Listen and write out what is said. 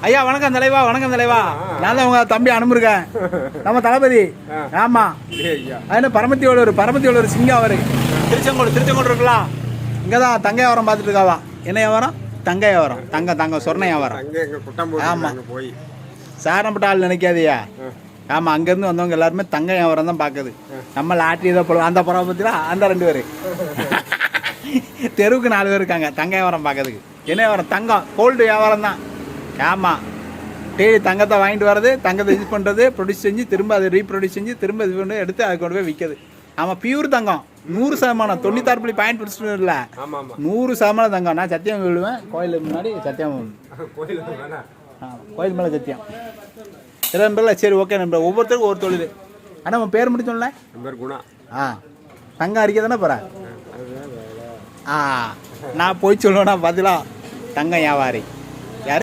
ஐயா வணக்கம் தலைவா, வணக்கம் தலைவா. நான் தான் உங்க தம்பி அனுப்பிருக்கேன். நம்ம தளபதி. ஆமா, அது பரமத்தியோட சிங்கம் அவரு. திருச்செங்கோடு இருக்கலாம். இங்கதான் தங்க வியாபாரம் பார்த்துட்டு இருக்காவா. என்ன வியாபாரம்? தங்க வியாபாரம். தங்க சொர்ண வியாபாரம். ஆமா, சாரப்பட்ட ஆள் நினைக்காதியா. ஆமா, அங்கேருந்து வந்தவங்க எல்லாருமே தங்க வியாபாரம் தான் பார்க்குது. நம்ம லாட்ரி ஏதோ போடுவோம். அந்த புறம் பற்றினா அந்த 2 பேர் தெருவுக்கு 4 பேர் இருக்காங்க தங்க வியாபாரம் பார்க்கறதுக்கு. என்ன வியாபாரம்? தங்கம், கோல்டு வியாபாரம் தான். ஆமாம், டெய்லி தங்கத்தை வாங்கிட்டு வர்றது, தங்கத்தை யூஸ் பண்ணுறது, ப்ரொடியூஸ் செஞ்சு திரும்ப அதை ரீப்ரொடியூஸ் செஞ்சு திரும்ப இது பண்ணி எடுத்து அதை கொண்டு போய் விற்கிறது. ஆமாம், பியூர் தங்கம் 100%. 96% இல்லை, 100% தங்கம். நான் சத்தியம் விழுவேன் கோயிலுக்கு முன்னாடி. சத்தியம் கோயில் மேலே சத்தியம். சரி நம்பரில், சரி ஓகே நம்பர். ஒவ்வொருத்தருக்கும் ஒரு தொழில். ஆனால் உன் பேர் மட்டும் சொல்லல. குணா. தங்கம் அரிக்க தானே போகிறேன். நான் போய் சொல்லுவேன்னா பதிலாக தங்கம் வியாபாரி.